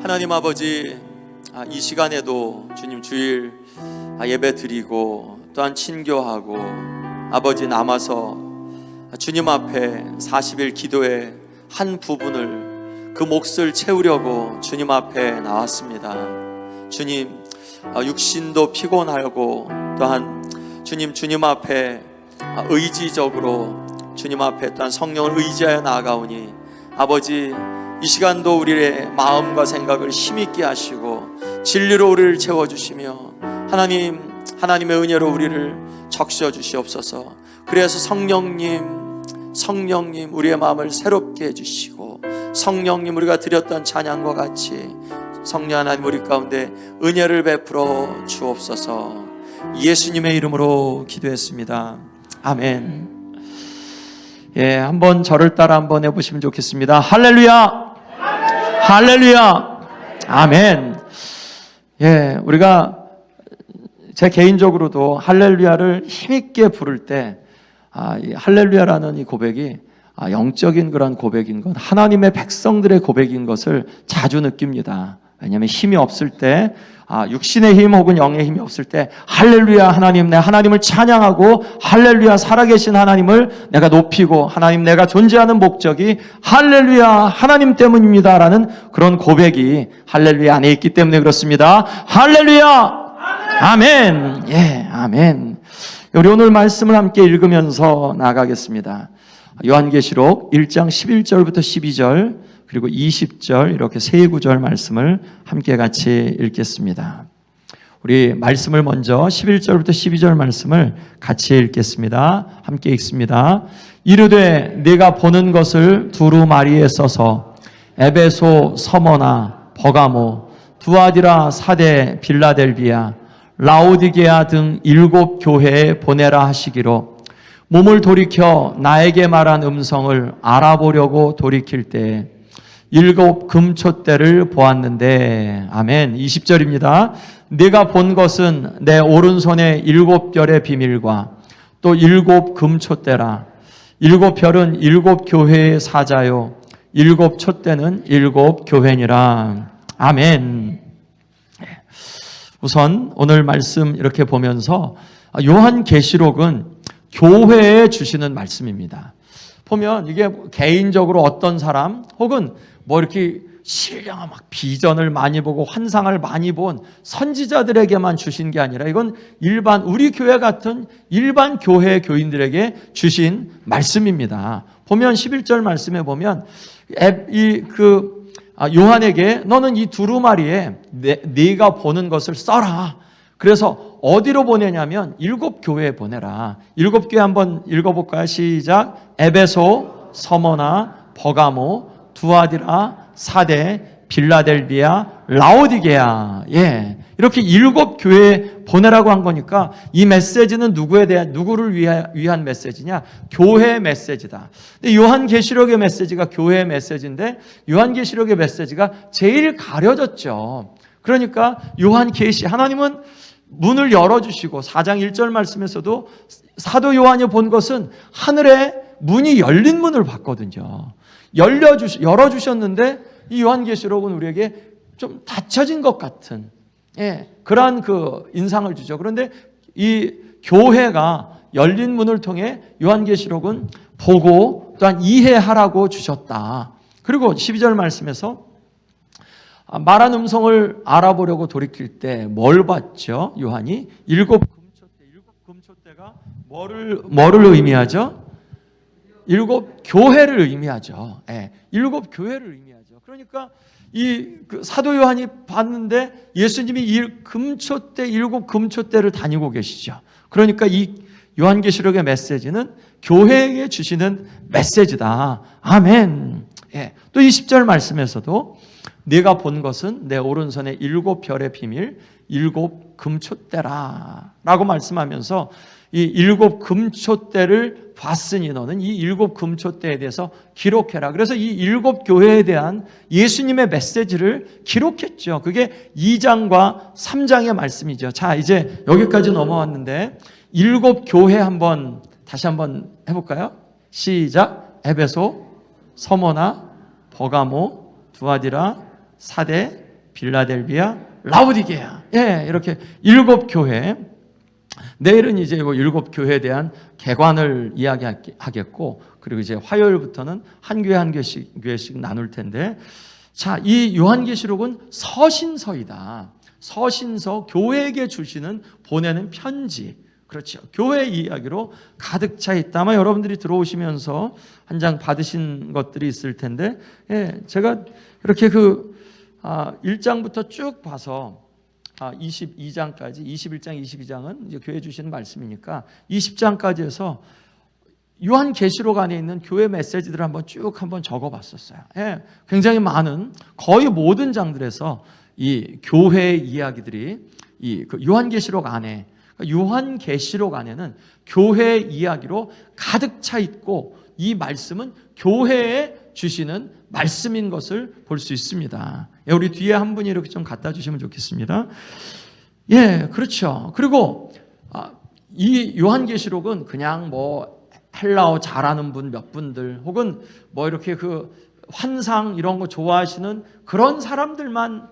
하나님 아버지, 이 시간에도 주님 주일 예배 드리고 또한 친교하고 아버지 남아서 주님 앞에 40일 기도의 한 부분을 그 몫을 채우려고 주님 앞에 나왔습니다. 주님, 육신도 피곤하고 또한 주님 앞에 의지적으로 주님 앞에 또한 성령을 의지하여 나아가오니 아버지, 이 시간도 우리의 마음과 생각을 힘있게 하시고 진리로 우리를 채워주시며 하나님의 은혜로 우리를 적셔 주시옵소서. 그래서 성령님 우리의 마음을 새롭게 해주시고 성령님, 우리가 드렸던 찬양과 같이 성령 하나님 우리 가운데 은혜를 베풀어 주옵소서. 예수님의 이름으로 기도했습니다. 아멘. 한번 저를 따라 한번 해보시면 좋겠습니다. 할렐루야! 할렐루야! 아멘. 우리가 제 개인적으로도 할렐루야를 힘있게 부를 때 이 할렐루야라는 이 고백이 영적인 그런 고백인 것, 하나님의 백성들의 고백인 것을 자주 느낍니다. 왜냐하면 힘이 없을 때, 육신의 힘 혹은 영의 힘이 없을 때 할렐루야 하나님, 내 하나님을 찬양하고 할렐루야 살아계신 하나님을 내가 높이고 하나님, 내가 존재하는 목적이 할렐루야 하나님 때문입니다 라는 그런 고백이 할렐루야 안에 있기 때문에 그렇습니다. 할렐루야! 아멘. 아멘. 우리 오늘 말씀을 함께 읽으면서 나가겠습니다. 요한계시록 1장 11절부터 12절 그리고 20절 이렇게 세 구절 말씀을 함께 같이 읽겠습니다. 우리 말씀을 먼저 11절부터 12절 말씀을 같이 읽겠습니다. 함께 읽습니다. 이르되 네가 보는 것을 두루마리에 써서 에베소, 서머나, 버가모, 두아디라, 사데, 빌라델비아, 라오디게아 등 7 교회에 보내라 하시기로 몸을 돌이켜 나에게 말한 음성을 알아보려고 돌이킬 때에 7 금촛대를 보았는데, 아멘. 20절입니다. 네가 본 것은 내 오른손의 7 별의 비밀과 또 7 금촛대라. 7 별은 7 교회의 사자요 7 촛대는 7 교회니라. 아멘. 우선 오늘 말씀 이렇게 보면서 요한계시록은 교회에 주시는 말씀입니다. 보면 이게 개인적으로 어떤 사람 혹은 이렇게 신령한 비전을 많이 보고 환상을 많이 본 선지자들에게만 주신 게 아니라 이건 일반 우리 교회 같은 일반 교회 교인들에게 주신 말씀입니다. 보면 11절 말씀에 보면 요한에게 너는 이 두루마리에 네가 보는 것을 써라. 그래서 어디로 보내냐면 7 교회에 보내라. 7 교회 한번 읽어볼까요? 시작. 에베소, 서머나, 버가모, 두아디라, 사데, 빌라델비아, 라오디게아. 이렇게 7 교회에 보내라고 한 거니까 이 메시지는 누구를 위한 메시지냐? 교회의 메시지다. 근데 요한계시록의 메시지가 교회의 메시지인데 요한계시록의 메시지가 제일 가려졌죠. 그러니까 요한계시, 하나님은 문을 열어주시고 4장 1절 말씀에서도 사도 요한이 본 것은 하늘에 문이 열린 문을 봤거든요. 열어주셨는데 이 요한계시록은 우리에게 좀 닫혀진 것 같은 그러한 그 인상을 주죠. 그런데 이 교회가 열린 문을 통해 요한계시록은 보고 또한 이해하라고 주셨다. 그리고 12절 말씀에서 말한 음성을 알아보려고 돌이킬 때 뭘 봤죠? 요한이 7 금촛대가 뭐를 의미하죠? 7 교회를 의미하죠. 7 교회를 의미하죠. 그러니까 사도 요한이 봤는데 예수님이 이 7 금촛대를 다니고 계시죠. 그러니까 이 요한계시록의 메시지는 교회에게 주시는 메시지다. 아멘. 또 20절 말씀에서도 네가 본 것은 내 오른손의 7 별의 비밀, 7 금촛대라 라고 말씀하면서 이 7 금촛대를 봤으니 너는 이 7 금촛대에 대해서 기록해라. 그래서 이 7 교회에 대한 예수님의 메시지를 기록했죠. 그게 2장과 3장의 말씀이죠. 자, 이제 여기까지 넘어왔는데 7 교회 다시 한번 해볼까요? 시작. 에베소, 서머나, 버가모, 두아디라, 사데, 빌라델비아, 라오디게아. 예, 이렇게 7교회. 내일은 이제 뭐 7교회에 대한 개관을 이야기하겠고, 그리고 이제 화요일부터는 한 교회 한 교회씩 나눌 텐데, 자, 이 요한계시록은 서신서이다. 서신서, 교회에게 주시는 보내는 편지. 그렇죠. 교회 이야기로 가득 차 있다. 아마 여러분들이 들어오시면서 한 장 받으신 것들이 있을 텐데, 예, 제가 이렇게 1장부터 쭉 봐서 22장까지, 21장, 22장은 이제 교회 주시는 말씀이니까 20장까지 해서 요한계시록 안에 있는 교회 메시지들을 한번 적어봤었어요. 예, 굉장히 많은, 거의 모든 장들에서 이 교회의 이야기들이 요한계시록 안에, 요한계시록 안에는 교회 이야기로 가득 차 있고, 이 말씀은 교회에 주시는 말씀인 것을 볼 수 있습니다. 예, 우리 뒤에 한 분이 이렇게 좀 갖다 주시면 좋겠습니다. 예, 그렇죠. 그리고 이 요한계시록은 그냥 뭐 헬라어 잘하는 분 몇 분들, 혹은 뭐 이렇게 환상 이런 거 좋아하시는 그런 사람들만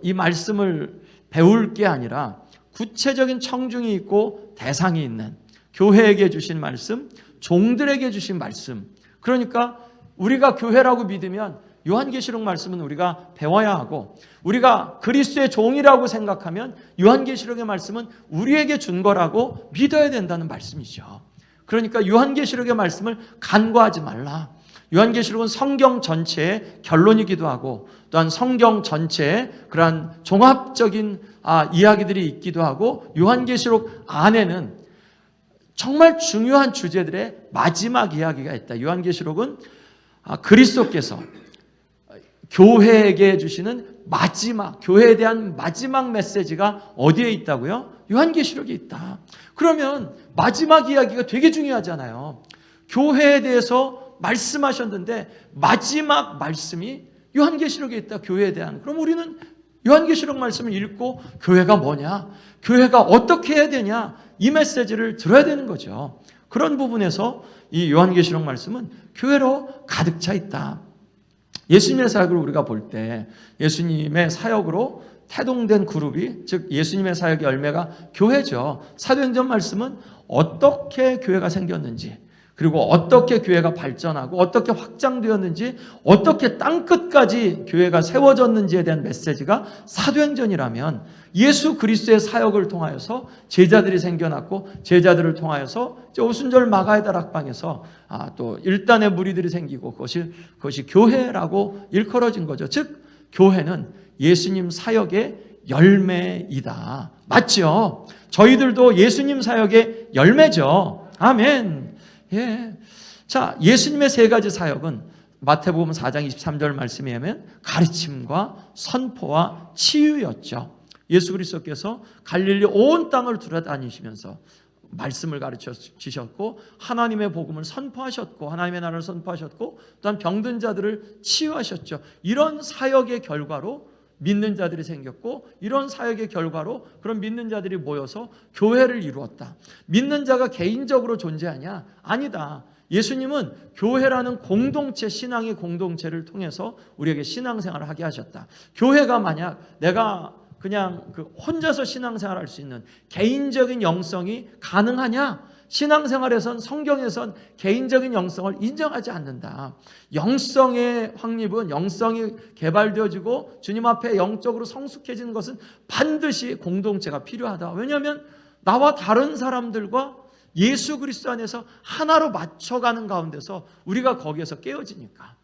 이 말씀을 배울 게 아니라 구체적인 청중이 있고 대상이 있는, 교회에게 주신 말씀, 종들에게 주신 말씀. 그러니까 우리가 교회라고 믿으면 요한계시록 말씀은 우리가 배워야 하고, 우리가 그리스도의 종이라고 생각하면 요한계시록의 말씀은 우리에게 준 거라고 믿어야 된다는 말씀이죠. 그러니까 요한계시록의 말씀을 간과하지 말라. 요한계시록은 성경 전체의 결론이기도 하고, 또한 성경 전체의 그러한 종합적인 이야기들이 있기도 하고, 요한계시록 안에는 정말 중요한 주제들의 마지막 이야기가 있다. 요한계시록은 그리스도께서 교회에게 주시는 마지막, 교회에 대한 마지막 메시지가 어디에 있다고요? 요한계시록에 있다. 그러면 마지막 이야기가 되게 중요하잖아요. 교회에 대해서 말씀하셨는데 마지막 말씀이 요한계시록에 있다. 교회에 대한. 그럼 우리는 요한계시록 말씀을 읽고 교회가 뭐냐, 교회가 어떻게 해야 되냐, 이 메시지를 들어야 되는 거죠. 그런 부분에서 이 요한계시록 말씀은 교회로 가득 차 있다. 예수님의 사역을 우리가 볼 때 예수님의 사역으로 태동된 그룹이, 즉 예수님의 사역의 열매가 교회죠. 사도행전 말씀은 어떻게 교회가 생겼는지, 그리고 어떻게 교회가 발전하고 어떻게 확장되었는지, 어떻게 땅끝까지 교회가 세워졌는지에 대한 메시지가 사도행전이라면, 예수 그리스도의 사역을 통하여서 제자들이 생겨났고, 제자들을 통하여서 오순절 마가의 다락방에서 또 일단의 무리들이 생기고, 그것이 교회라고 일컬어진 거죠. 즉 교회는 예수님 사역의 열매이다. 맞죠? 저희들도 예수님 사역의 열매죠. 아멘. 예. 자, 예수님의 세 가지 사역은 마태복음 4장 23절 말씀에 의하면 가르침과 선포와 치유였죠. 예수 그리스도께서 갈릴리 온 땅을 돌아다니시면서 말씀을 가르쳐 주셨고, 하나님의 복음을 선포하셨고, 하나님의 나라를 선포하셨고, 또한 병든 자들을 치유하셨죠. 이런 사역의 결과로 믿는 자들이 생겼고, 이런 사역의 결과로 그런 믿는 자들이 모여서 교회를 이루었다. 믿는 자가 개인적으로 존재하냐? 아니다. 예수님은 교회라는 공동체, 신앙의 공동체를 통해서 우리에게 신앙생활을 하게 하셨다. 교회가 만약 내가 그냥 혼자서 신앙생활을 할 수 있는 개인적인 영성이 가능하냐? 신앙생활에선, 성경에선 개인적인 영성을 인정하지 않는다. 영성의 확립은, 영성이 개발되어지고 주님 앞에 영적으로 성숙해지는 것은 반드시 공동체가 필요하다. 왜냐하면 나와 다른 사람들과 예수 그리스도 안에서 하나로 맞춰가는 가운데서 우리가 거기에서 깨어지니까.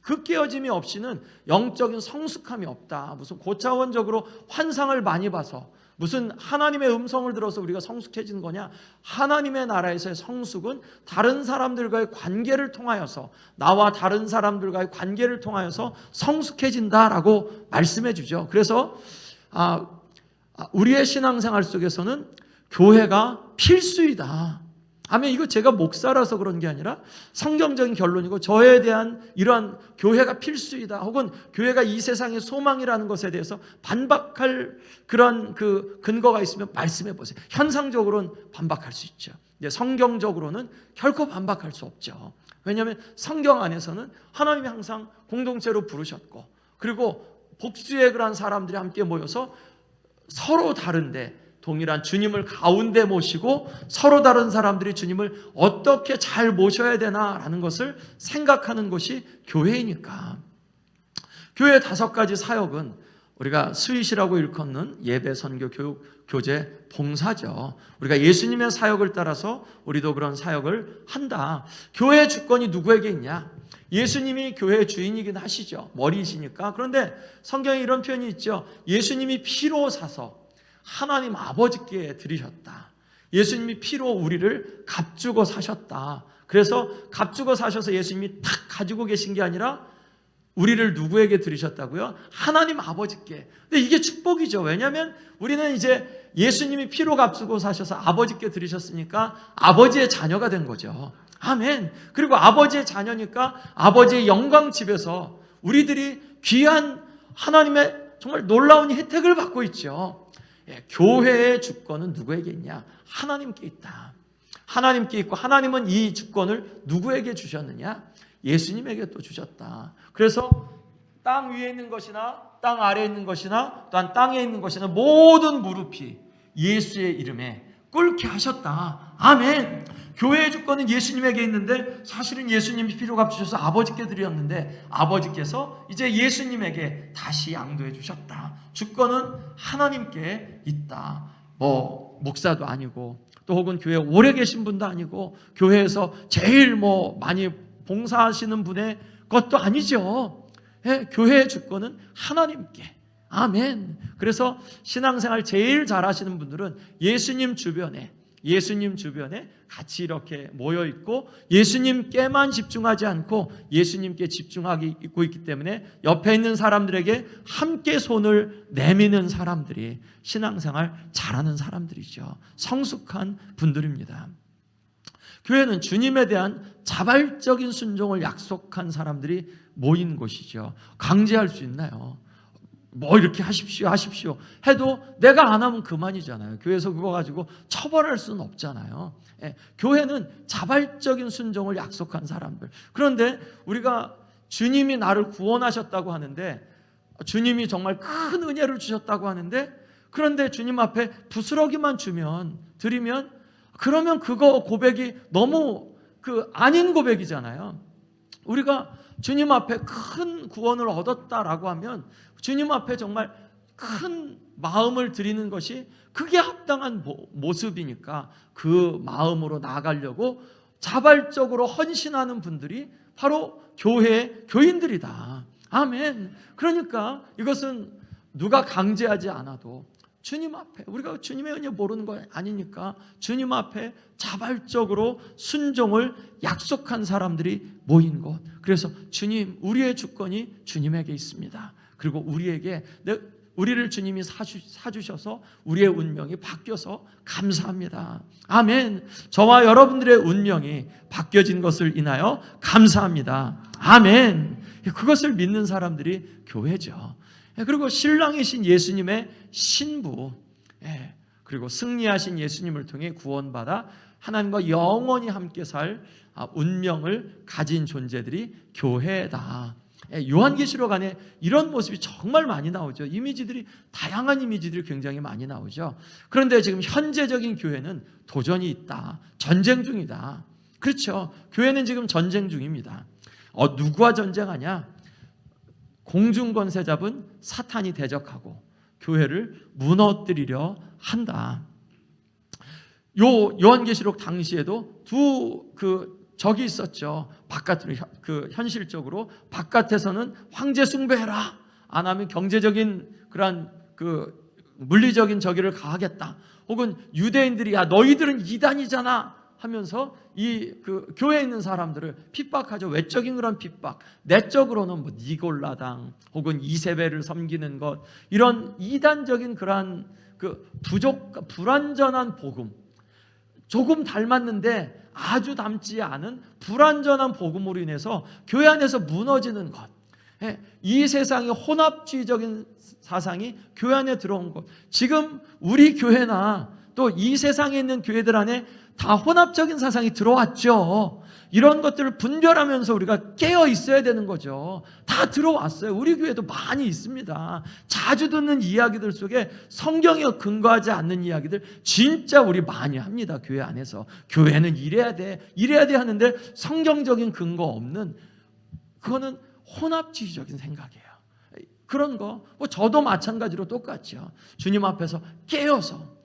그 깨어짐이 없이는 영적인 성숙함이 없다. 무슨 고차원적으로 환상을 많이 봐서 무슨 하나님의 음성을 들어서 우리가 성숙해지는 거냐? 하나님의 나라에서의 성숙은 다른 사람들과의 관계를 통하여서, 나와 다른 사람들과의 관계를 통하여서 성숙해진다라고 말씀해 주죠. 그래서 우리의 신앙생활 속에서는 교회가 필수이다. 아멘. 이거 제가 목사라서 그런 게 아니라 성경적인 결론이고, 저에 대한 이러한 교회가 필수이다, 혹은 교회가 이 세상의 소망이라는 것에 대해서 반박할 그런 근거가 있으면 말씀해 보세요. 현상적으로는 반박할 수 있죠. 성경적으로는 결코 반박할 수 없죠. 왜냐하면 성경 안에서는 하나님이 항상 공동체로 부르셨고, 그리고 복수의 그런 사람들이 함께 모여서 서로 다른데 동일한 주님을 가운데 모시고 서로 다른 사람들이 주님을 어떻게 잘 모셔야 되나라는 것을 생각하는 것이 교회이니까. 교회의 5가지 사역은 우리가 스윗이라고 일컫는 예배, 선교, 교육, 교제, 봉사죠. 우리가 예수님의 사역을 따라서 우리도 그런 사역을 한다. 교회의 주권이 누구에게 있냐? 예수님이 교회의 주인이긴 하시죠. 머리이시니까. 그런데 성경에 이런 표현이 있죠. 예수님이 피로 사서 하나님 아버지께 드리셨다. 예수님이 피로 우리를 값주고 사셨다. 그래서 값주고 사셔서 예수님이 탁 가지고 계신 게 아니라 우리를 누구에게 드리셨다고요? 하나님 아버지께. 근데 이게 축복이죠. 왜냐하면 우리는 이제 예수님이 피로 값주고 사셔서 아버지께 드리셨으니까 아버지의 자녀가 된 거죠. 아멘. 그리고 아버지의 자녀니까 아버지의 영광 집에서 우리들이 귀한 하나님의 정말 놀라운 혜택을 받고 있죠. 교회의 주권은 누구에게 있냐? 하나님께 있다. 하나님께 있고 하나님은 이 주권을 누구에게 주셨느냐? 예수님에게 또 주셨다. 그래서 땅 위에 있는 것이나 땅 아래에 있는 것이나 또한 땅에 있는 것이나 모든 무릎이 예수의 이름에 꿇게 하셨다. 아멘. 교회의 주권은 예수님에게 있는데 사실은 예수님이 피로 값주셔서 아버지께 드렸는데 아버지께서 이제 예수님에게 다시 양도해 주셨다. 주권은 하나님께 있다. 목사도 아니고 또 혹은 교회에 오래 계신 분도 아니고 교회에서 제일 많이 봉사하시는 분의 것도 아니죠. 교회의 주권은 하나님께. 아멘. 그래서 신앙생활 제일 잘하시는 분들은 예수님 주변에 같이 이렇게 모여 있고 예수님께만 집중하지 않고 예수님께 집중하고 있기 때문에 옆에 있는 사람들에게 함께 손을 내미는 사람들이 신앙생활 잘하는 사람들이죠. 성숙한 분들입니다. 교회는 주님에 대한 자발적인 순종을 약속한 사람들이 모인 곳이죠. 강제할 수 있나요? 이렇게 하십시오 해도 내가 안 하면 그만이잖아요. 교회에서 그거 가지고 처벌할 수는 없잖아요. 교회는 자발적인 순종을 약속한 사람들. 그런데 우리가 주님이 나를 구원하셨다고 하는데 주님이 정말 큰 은혜를 주셨다고 하는데 그런데 주님 앞에 부스러기만 드리면 그러면 그거 고백이 너무 아닌 고백이잖아요. 우리가 주님 앞에 큰 구원을 얻었다라고 하면 주님 앞에 정말 큰 마음을 드리는 것이 그게 합당한 모습이니까 그 마음으로 나아가려고 자발적으로 헌신하는 분들이 바로 교회의 교인들이다. 아멘. 그러니까 이것은 누가 강제하지 않아도 주님 앞에 우리가 주님의 은혜 모르는 거 아니니까 주님 앞에 자발적으로 순종을 약속한 사람들이 모인 곳. 그래서 주님, 우리의 주권이 주님에게 있습니다. 그리고 우리를 주님이 사주셔서 우리의 운명이 바뀌어서 감사합니다. 아멘. 저와 여러분들의 운명이 바뀌어진 것을 인하여 감사합니다. 아멘. 그것을 믿는 사람들이 교회죠. 그리고 신랑이신 예수님의 신부, 그리고 승리하신 예수님을 통해 구원받아 하나님과 영원히 함께 살 운명을 가진 존재들이 교회다. 요한계시록 안에 이런 모습이 정말 많이 나오죠. 다양한 이미지들이 굉장히 많이 나오죠. 그런데 지금 현재적인 교회는 도전이 있다. 전쟁 중이다. 그렇죠. 교회는 지금 전쟁 중입니다. 누구와 전쟁하냐? 공중권세 잡은 사탄이 대적하고 교회를 무너뜨리려 한다. 요한계시록 당시에도 적이 있었죠. 바깥으로 현실적으로 바깥에서는 황제 숭배해라. 안 하면 경제적인 그런 물리적인 적의를 가하겠다. 혹은 유대인들이 너희들은 이단이잖아 하면서 교회에 있는 사람들을 핍박하죠. 외적인 그런 핍박, 내적으로는 니골라당 혹은 이세벨을 섬기는 것, 이런 이단적인 그러한 불완전한 복음, 조금 닮았는데 아주 닮지 않은 불완전한 복음으로 인해서 교회 안에서 무너지는 것, 이 세상의 혼합주의적인 사상이 교회 안에 들어온 것. 지금 우리 교회나 또 이 세상에 있는 교회들 안에 다 혼합적인 사상이 들어왔죠. 이런 것들을 분별하면서 우리가 깨어 있어야 되는 거죠. 다 들어왔어요. 우리 교회도 많이 있습니다. 자주 듣는 이야기들 속에 성경에 근거하지 않는 이야기들 진짜 우리 많이 합니다. 교회 안에서. 교회는 이래야 돼 하는데 성경적인 근거 없는, 그거는 혼합주의적인 생각이에요. 그런 거 저도 마찬가지로 똑같죠. 주님 앞에서 깨어서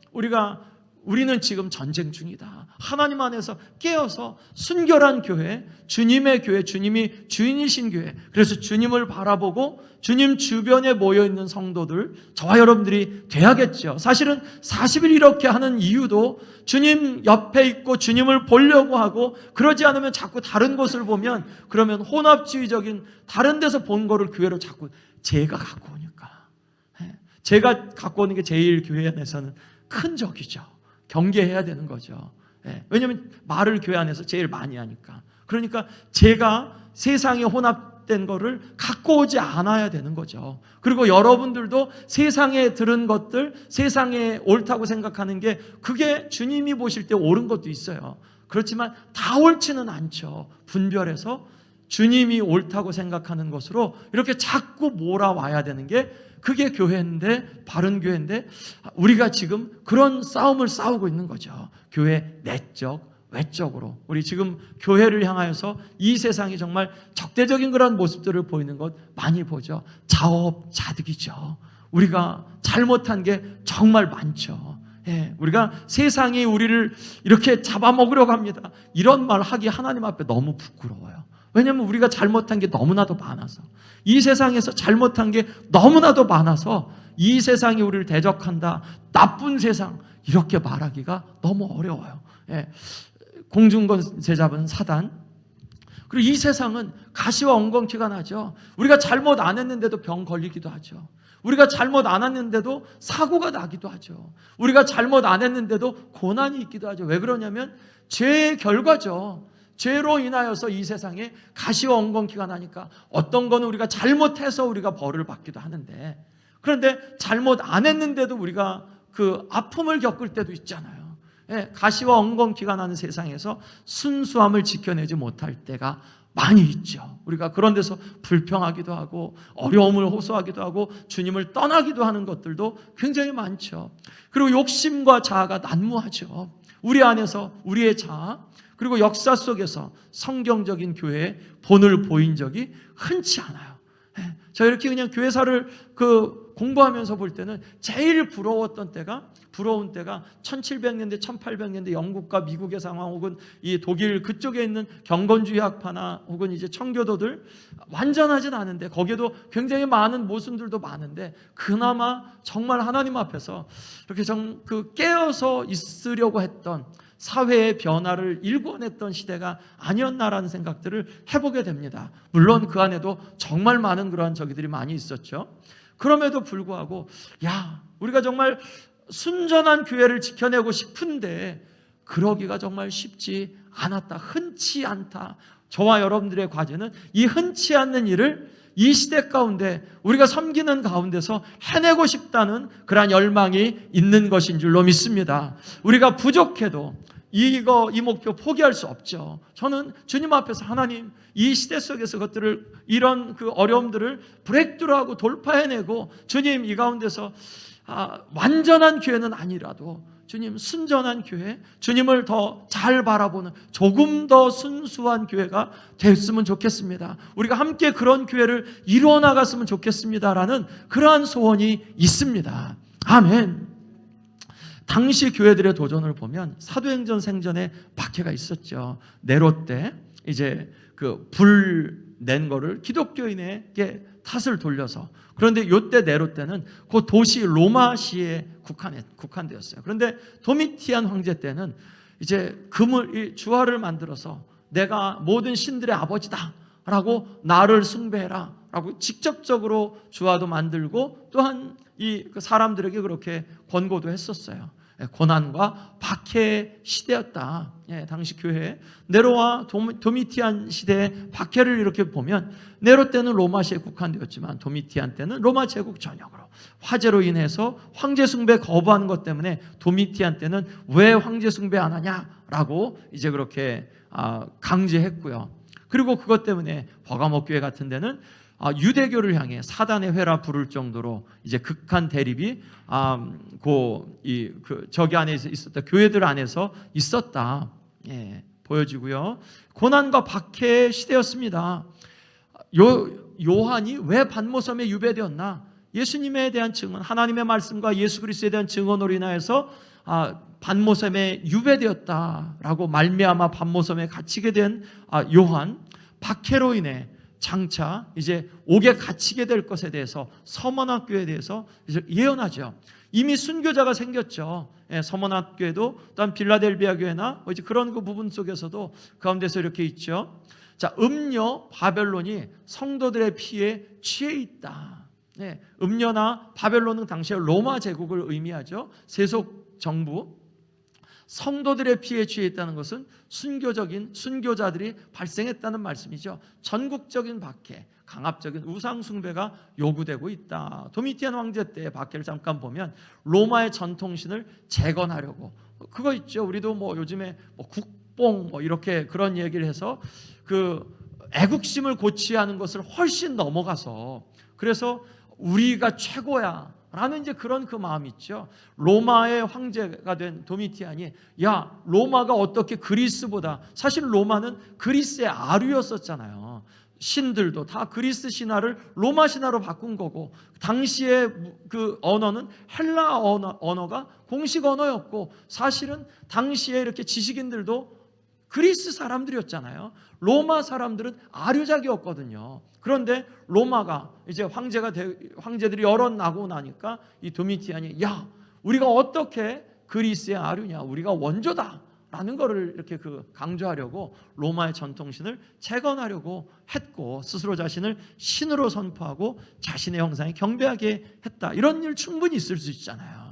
우리는 지금 전쟁 중이다. 하나님 안에서 깨어서 순결한 교회, 주님의 교회, 주님이 주인이신 교회, 그래서 주님을 바라보고 주님 주변에 모여있는 성도들, 저와 여러분들이 돼야겠죠. 사실은 40일 이렇게 하는 이유도 주님 옆에 있고 주님을 보려고 하고, 그러지 않으면 자꾸 다른 곳을 보면, 그러면 혼합주의적인 다른 데서 본 거를 교회로 자꾸 제가 갖고 오니까, 제가 갖고 오는 게 제일 교회 안에서는 큰 적이죠. 경계해야 되는 거죠. 왜냐하면 말을 교회 안에서 제일 많이 하니까. 그러니까 제가 세상에 혼합된 거를 갖고 오지 않아야 되는 거죠. 그리고 여러분들도 세상에 들은 것들, 세상에 옳다고 생각하는 게 그게 주님이 보실 때 옳은 것도 있어요. 그렇지만 다 옳지는 않죠. 분별해서 주님이 옳다고 생각하는 것으로 이렇게 자꾸 몰아와야 되는 게, 그게 교회인데, 바른 교회인데, 우리가 지금 그런 싸움을 싸우고 있는 거죠. 교회 내적, 외적으로. 우리 지금 교회를 향하여서 이 세상이 정말 적대적인 그런 모습들을 보이는 것 많이 보죠. 자업자득이죠. 우리가 잘못한 게 정말 많죠. 우리가 세상이 우리를 이렇게 잡아먹으려고 합니다. 이런 말 하기 하나님 앞에 너무 부끄러워요. 왜냐하면 우리가 잘못한 게 너무나도 많아서, 이 세상에서 잘못한 게 너무나도 많아서 이 세상이 우리를 대적한다, 나쁜 세상, 이렇게 말하기가 너무 어려워요. 공중권세 잡은 사단, 그리고 이 세상은 가시와 엉겅퀴가 나죠. 우리가 잘못 안 했는데도 병 걸리기도 하죠. 우리가 잘못 안 했는데도 사고가 나기도 하죠. 우리가 잘못 안 했는데도 고난이 있기도 하죠. 왜 그러냐면 죄의 결과죠. 죄로 인하여서 이 세상에 가시와 엉겅퀴가 나니까, 어떤 거는 우리가 잘못해서 우리가 벌을 받기도 하는데, 그런데 잘못 안 했는데도 우리가 그 아픔을 겪을 때도 있잖아요. 가시와 엉겅퀴가 나는 세상에서 순수함을 지켜내지 못할 때가 많이 있죠. 우리가 그런 데서 불평하기도 하고 어려움을 호소하기도 하고 주님을 떠나기도 하는 것들도 굉장히 많죠. 그리고 욕심과 자아가 난무하죠. 우리 안에서 우리의 자아, 그리고 역사 속에서 성경적인 교회의 본을 보인 적이 흔치 않아요. 저 이렇게 그냥 교회사를 공부하면서 볼 때는 제일 부러운 때가 1700년대, 1800년대 영국과 미국의 상황, 혹은 이 독일 그쪽에 있는 경건주의 학파나 혹은 이제 청교도들, 완전하진 않은데 거기에도 굉장히 많은 모순들도 많은데, 그나마 정말 하나님 앞에서 이렇게 깨어서 있으려고 했던, 사회의 변화를 일궈냈던 시대가 아니었나라는 생각들을 해보게 됩니다. 물론 그 안에도 정말 많은 그러한 저기들이 많이 있었죠. 그럼에도 불구하고 우리가 정말 순전한 교회를 지켜내고 싶은데 그러기가 정말 쉽지 않았다. 흔치 않다. 저와 여러분들의 과제는 이 흔치 않는 일을 이 시대 가운데 우리가 섬기는 가운데서 해내고 싶다는 그러한 열망이 있는 것인 줄로 믿습니다. 우리가 부족해도 이 목표 포기할 수 없죠. 저는 주님 앞에서, 하나님, 이 시대 속에서 것들을, 이런 어려움들을 브레이크드루하고 돌파해내고, 주님, 이 가운데서 완전한 교회는 아니라도 주님, 순전한 교회, 주님을 더 잘 바라보는 조금 더 순수한 교회가 됐으면 좋겠습니다. 우리가 함께 그런 교회를 이루어 나갔으면 좋겠습니다라는 그러한 소원이 있습니다. 아멘. 당시 교회들의 도전을 보면 사도행전 생전에 박해가 있었죠. 네로 때 이제 불 낸 거를 기독교인에게 탓을 돌려서, 그런데 이때 네로 때는 그 도시 로마시에 국한되었어요. 그런데 도미티안 황제 때는 이제 주화를 만들어서 내가 모든 신들의 아버지다라고 나를 숭배해라라고 직접적으로 주화도 만들고, 또한 이 사람들에게 그렇게 권고도 했었어요. 고난과 박해의 시대였다. 당시 교회 네로와 도미티안 시대의 박해를 이렇게 보면, 네로 때는 로마시에 국한되었지만 도미티안 때는 로마 제국 전역으로 화재로 인해서 황제 숭배 거부하는 것 때문에 도미티안 때는 왜 황제 숭배 안 하냐라고 이제 그렇게 강제했고요. 그리고 그것 때문에 버가모 교회 같은 데는 유대교를 향해 사단의 회라 부를 정도로 이제 극한 대립이 저기 안에서 있었다, 교회들 안에서 있었다, 보여지고요. 고난과 박해의 시대였습니다. 요한이 왜 반모섬에 유배되었나? 예수님에 대한 증언, 하나님의 말씀과 예수 그리스도에 대한 증언으로 인하여서 반모섬에 유배되었다라고 말미암아 반모섬에 갇히게 된 요한, 박해로 인해 장차 이제 옥에 갇히게 될 것에 대해서 서머나교에 대해서 이제 예언하죠. 이미 순교자가 생겼죠. 서머나교회도 또한 빌라델비아 교회나 이제 그런 그 부분 속에서도 가운데서 이렇게 있죠. 자, 음녀 바벨론이 성도들의 피에 취해 있다. 음녀나 바벨론은 당시에 로마 제국을 의미하죠. 세속 정부. 성도들의 피에 취해 있다는 것은 순교자들이 발생했다는 말씀이죠. 전국적인 박해, 강압적인 우상 숭배가 요구되고 있다. 도미티안 황제 때의 박해를 잠깐 보면 로마의 전통신을 재건하려고, 그거 있죠. 우리도 요즘에 국뽕 이렇게 그런 얘기를 해서 그 애국심을 고취하는 것을 훨씬 넘어가서, 그래서 우리가 최고야 라는 이제 그런 그 마음이 있죠. 로마의 황제가 된 도미티안이, 야, 로마가 어떻게 그리스보다, 사실 로마는 그리스의 아류였었잖아요. 신들도 다 그리스 신화를 로마 신화로 바꾼 거고, 당시의 그 언어는 헬라 언어가 공식 언어였고, 사실은 당시에 이렇게 지식인들도 그리스 사람들이었잖아요. 로마 사람들은 아류작이었거든요. 그런데 로마가 이제 황제들이 여러 나고 나니까 이 도미티안이, 야, 우리가 어떻게 그리스의 아류냐, 우리가 원조다 라는 거를 이렇게 강조하려고 로마의 전통신을 재건하려고 했고, 스스로 자신을 신으로 선포하고 자신의 형상에 경배하게 했다. 이런 일 충분히 있을 수 있잖아요.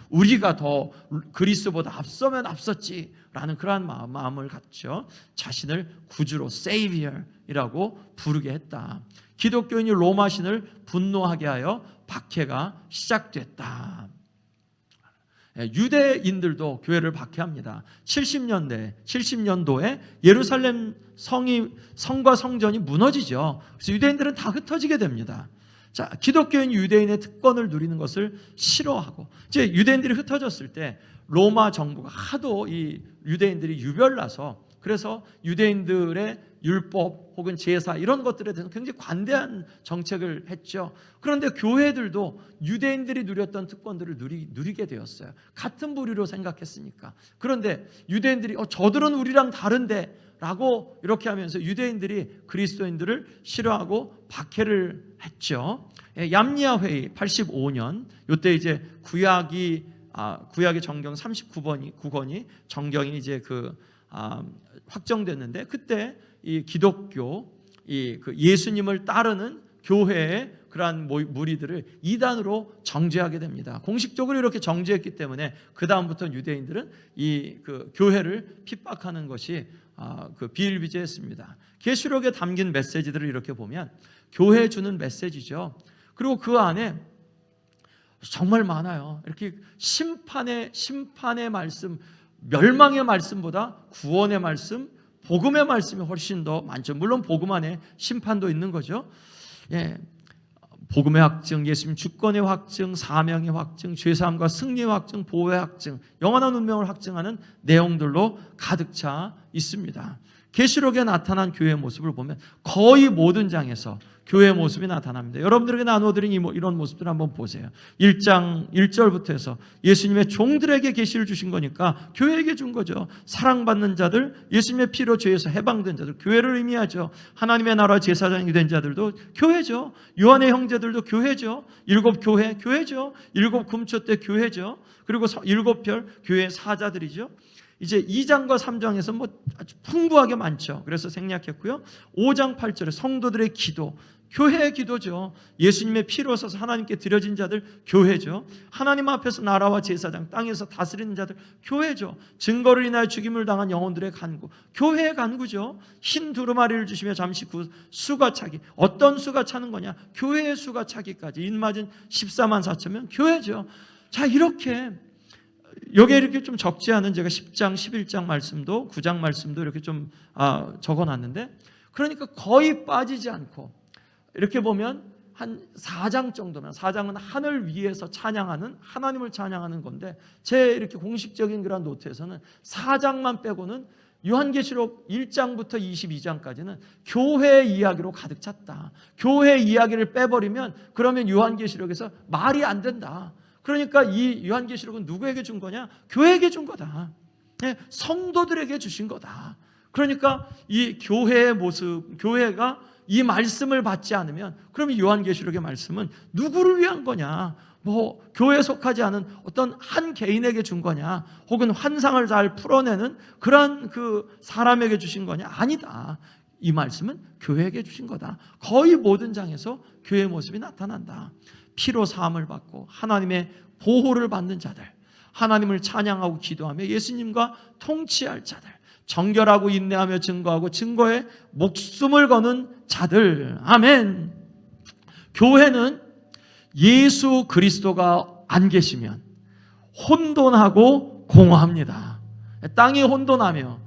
우리가 더 그리스보다 앞서면 앞섰지라는 그러한 마음을 갖죠. 자신을 구주로 Savior이라고 부르게 했다. 기독교인이 로마신을 분노하게 하여 박해가 시작됐다. 유대인들도 교회를 박해합니다. 70년도에 예루살렘 성과 성전이 무너지죠. 그래서 유대인들은 다 흩어지게 됩니다. 자, 기독교인 유대인의 특권을 누리는 것을 싫어하고, 이제 유대인들이 흩어졌을 때 로마 정부가 하도 이 유대인들이 유별나서, 그래서 유대인들의 율법 혹은 제사 이런 것들에 대해서 굉장히 관대한 정책을 했죠. 그런데 교회들도 유대인들이 누렸던 특권들을 누리게 되었어요. 같은 부류로 생각했으니까. 그런데 유대인들이 저들은 우리랑 다른데 라고 이렇게 하면서 유대인들이 그리스도인들을 싫어하고 박해를 했죠. 얌리아 회의 85년, 이때 이제 구약의 정경 39권이 정경이 이제 확정됐는데, 그때 이 기독교 예수님을 따르는 교회의 그러한 무리들을 이단으로 정죄하게 됩니다. 공식적으로 이렇게 정죄했기 때문에 그 다음부터 유대인들은 이 교회를 핍박하는 것이 비일비재했습니다. 계시록에 담긴 메시지들을 이렇게 보면 교회에 주는 메시지죠. 그리고 그 안에 정말 많아요. 이렇게 심판의 말씀, 멸망의 말씀보다 구원의 말씀, 복음의 말씀이 훨씬 더 많죠. 물론 복음 안에 심판도 있는 거죠. 복음의 확증, 예수님 주권의 확증, 사명의 확증, 죄사함과 승리의 확증, 보호의 확증, 영원한 운명을 확증하는 내용들로 가득 차 있습니다. 계시록에 나타난 교회의 모습을 보면 거의 모든 장에서 교회의 모습이 나타납니다. 여러분들에게 나누어드린 이런 모습들 한번 보세요. 1장 1절부터 해서 예수님의 종들에게 계시를 주신 거니까 교회에게 준 거죠. 사랑받는 자들, 예수님의 피로 죄에서 해방된 자들, 교회를 의미하죠. 하나님의 나라 제사장이 된 자들도 교회죠. 요한의 형제들도 교회죠. 7교회 교회죠. 7 금초 때 교회죠. 그리고 7별 교회 사자들이죠. 이제 2장과 3장에서 아주 풍부하게 많죠. 그래서 생략했고요. 5장 8절에 성도들의 기도, 교회의 기도죠. 예수님의 피로 써서 하나님께 드려진 자들, 교회죠. 하나님 앞에서 나라와 제사장, 땅에서 다스리는 자들, 교회죠. 증거를 인하여 죽임을 당한 영혼들의 간구, 교회의 간구죠. 흰 두루마리를 주시며 잠시 수가 차기, 어떤 수가 차는 거냐? 교회의 수가 차기까지 인맞은 14만 4천 명, 교회죠. 자, 이렇게 여기에 이렇게 좀 적지 않은 제가 10장, 11장 말씀도 9장 말씀도 이렇게 좀 적어놨는데, 그러니까 거의 빠지지 않고 이렇게 보면 한 4장 정도면, 4장은 하늘 위에서 찬양하는, 하나님을 찬양하는 건데, 제 이렇게 공식적인 그런 노트에서는 4장만 빼고는 요한계시록 1장부터 22장까지는 교회 이야기로 가득 찼다. 교회 이야기를 빼버리면 그러면 요한계시록에서 말이 안 된다. 그러니까 이 요한계시록은 누구에게 준 거냐? 교회에게 준 거다. 성도들에게 주신 거다. 그러니까 이 교회의 모습, 교회가 이 말씀을 받지 않으면 그러면 요한계시록의 말씀은 누구를 위한 거냐? 뭐 교회에 속하지 않은 어떤 한 개인에게 준 거냐? 혹은 환상을 잘 풀어내는 그런 그 사람에게 주신 거냐? 아니다. 이 말씀은 교회에게 주신 거다. 거의 모든 장에서 교회의 모습이 나타난다. 피로 사함을 받고 하나님의 보호를 받는 자들, 하나님을 찬양하고 기도하며 예수님과 통치할 자들, 정결하고 인내하며 증거하고 증거에 목숨을 거는 자들. 아멘. 교회는 예수 그리스도가 안 계시면 혼돈하고 공허합니다. 땅이 혼돈하며,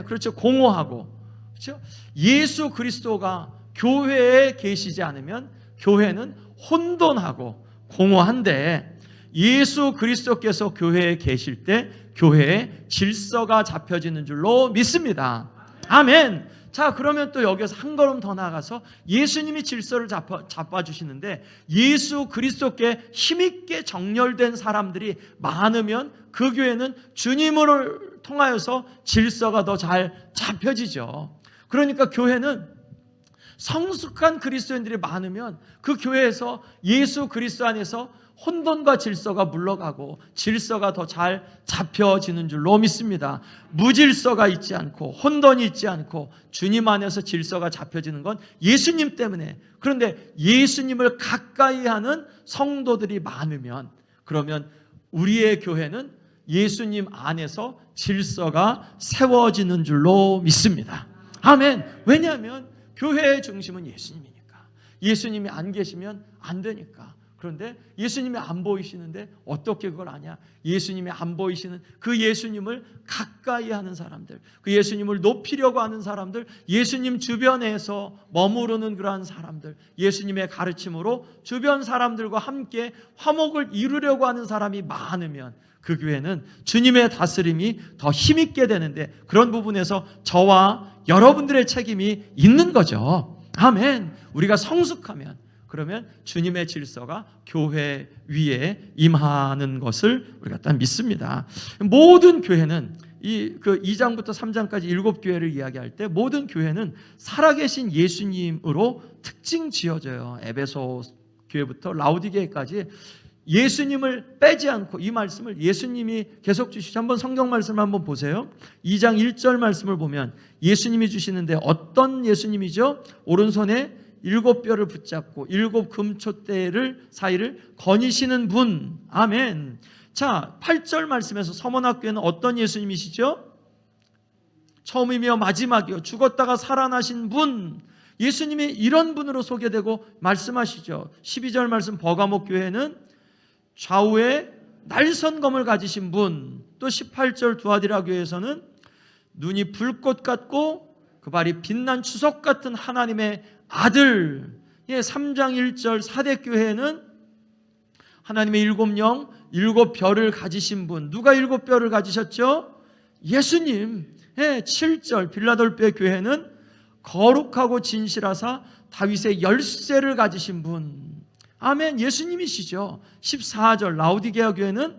그렇죠, 공허하고, 그렇죠. 예수 그리스도가 교회에 계시지 않으면 교회는 혼돈하고 공허한데, 예수 그리스도께서 교회에 계실 때 교회에 질서가 잡혀지는 줄로 믿습니다. 아멘. 자, 그러면 또 여기서 한 걸음 더 나아가서 예수님이 질서를 잡아주시는데, 예수 그리스도께 힘있게 정렬된 사람들이 많으면 그 교회는 주님을 통하여서 질서가 더 잘 잡혀지죠. 그러니까 교회는 성숙한 그리스도인들이 많으면 그 교회에서 예수 그리스도 안에서 혼돈과 질서가 물러가고 질서가 더 잘 잡혀지는 줄로 믿습니다. 무질서가 있지 않고 혼돈이 있지 않고 주님 안에서 질서가 잡혀지는 건 예수님 때문에. 그런데 예수님을 가까이 하는 성도들이 많으면 그러면 우리의 교회는 예수님 안에서 질서가 세워지는 줄로 믿습니다. 아멘. 왜냐하면 교회의 중심은 예수님이니까. 예수님이 안 계시면 안 되니까. 그런데 예수님이 안 보이시는데 어떻게 그걸 아냐? 예수님이 안 보이시는 그 예수님을 가까이 하는 사람들, 그 예수님을 높이려고 하는 사람들, 예수님 주변에서 머무르는 그러한 사람들, 예수님의 가르침으로 주변 사람들과 함께 화목을 이루려고 하는 사람이 많으면 그 교회는 주님의 다스림이 더 힘있게 되는데, 그런 부분에서 저와 여러분들의 책임이 있는 거죠. 아멘. 우리가 성숙하면 그러면 주님의 질서가 교회 위에 임하는 것을 우리가 딱 믿습니다. 모든 교회는 이 2장부터 3장까지 7교회를 이야기할 때 모든 교회는 살아계신 예수님으로 특징 지어져요. 에베소 교회부터 라우디게까지 예수님을 빼지 않고, 이 말씀을 예수님이 계속 주시죠. 한번 성경 말씀을 한번 보세요. 2장 1절 말씀을 보면 예수님이 주시는데 어떤 예수님이죠? 오른손에 7뼈를 붙잡고 7 금촛대를 사이를 거니시는 분. 아멘. 자, 8절 말씀에서 서문학교에는 어떤 예수님이시죠? 처음이며 마지막이요 죽었다가 살아나신 분. 예수님이 이런 분으로 소개되고 말씀하시죠. 12절 말씀 버가목 교회는 좌우에 날선검을 가지신 분. 또 18절 두아디라 교회에서는 눈이 불꽃 같고 그 발이 빛난 추석 같은 하나님의 아들. 3장 1절 사대교회는 하나님의 7영 7뼈를 가지신 분. 누가 7뼈를 가지셨죠? 예수님. 7절 빌라돌베 교회는 거룩하고 진실하사 다윗의 열쇠를 가지신 분. 아멘. 예수님이시죠. 14절 라우디게아 교회는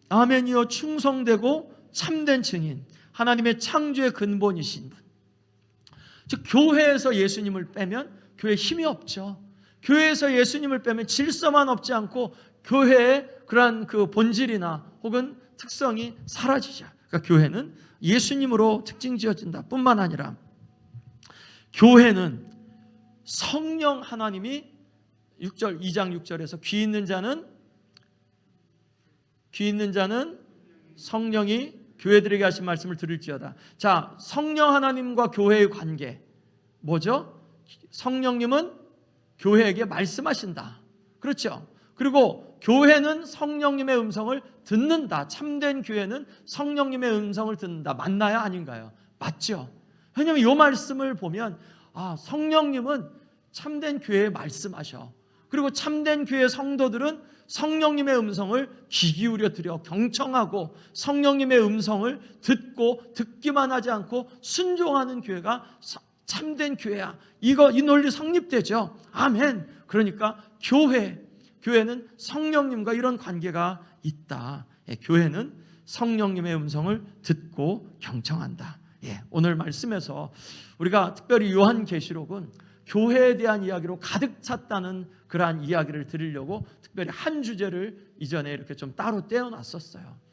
아멘이요 충성되고 참된 증인, 하나님의 창조의 근본이신 분. 즉 교회에서 예수님을 빼면 교회에 힘이 없죠. 교회에서 예수님을 빼면 질서만 없지 않고 교회의 그러한 그 본질이나 혹은 특성이 사라지죠. 그러니까 교회는 예수님으로 특징 지어진다 뿐만 아니라 교회는 성령 하나님이 6절 2장 6절에서 귀 있는 자는 성령이 교회들에게 하신 말씀을 들을지어다. 자, 성령 하나님과 교회의 관계 뭐죠? 성령님은 교회에게 말씀하신다. 그렇죠? 그리고 교회는 성령님의 음성을 듣는다. 참된 교회는 성령님의 음성을 듣는다. 맞나요? 아닌가요? 맞죠. 왜냐하면 이 말씀을 보면 성령님은 참된 교회에 말씀하셔. 그리고 참된 교회 성도들은 성령님의 음성을 귀 기울여 들여 경청하고 성령님의 음성을 듣고 듣기만 하지 않고 순종하는 교회가 참된 교회야. 이 논리 성립되죠. 아멘. 그러니까 교회는 성령님과 이런 관계가 있다. 교회는 성령님의 음성을 듣고 경청한다. 오늘 말씀에서 우리가 특별히 요한계시록은 교회에 대한 이야기로 가득 찼다는 그러한 이야기를 드리려고 특별히 한 주제를 이전에 이렇게 좀 따로 떼어놨었어요.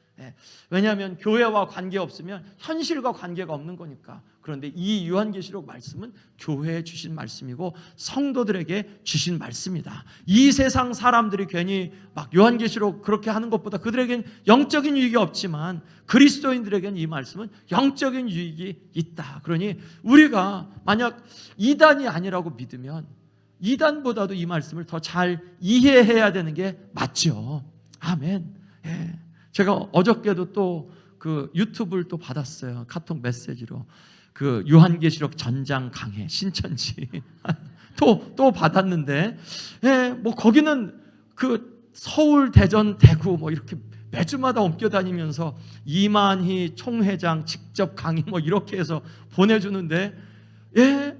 왜냐하면 교회와 관계 없으면 현실과 관계가 없는 거니까. 그런데 이 요한계시록 말씀은 교회에 주신 말씀이고 성도들에게 주신 말씀이다. 이 세상 사람들이 괜히 막 요한계시록 그렇게 하는 것보다 그들에겐 영적인 유익이 없지만 그리스도인들에겐 이 말씀은 영적인 유익이 있다. 그러니 우리가 만약 이단이 아니라고 믿으면 이단보다도 이 말씀을 더 잘 이해해야 되는 게 맞죠. 아멘. 제가 어저께도 또 그 유튜브를 또 받았어요. 카톡 메시지로 그 요한계시록 전장 강해 신천지 또 받았는데, 뭐 거기는 그 서울, 대전, 대구 뭐 이렇게 매주마다 옮겨다니면서 이만희 총회장 직접 강의 뭐 이렇게 해서 보내주는데,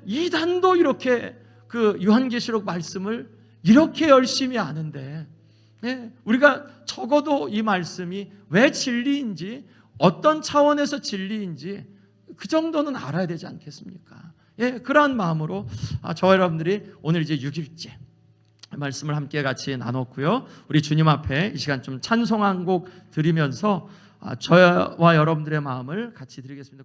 이단도 이렇게 그 요한계시록 말씀을 이렇게 열심히 아는데, 우리가 적어도 이 말씀이 왜 진리인지, 어떤 차원에서 진리인지 그 정도는 알아야 되지 않겠습니까? 그러한 마음으로 저와 여러분들이 오늘 이제 6일째 말씀을 함께 같이 나눴고요. 우리 주님 앞에 이 시간 좀 찬송 한 곡 드리면서 저와 여러분들의 마음을 같이 드리겠습니다.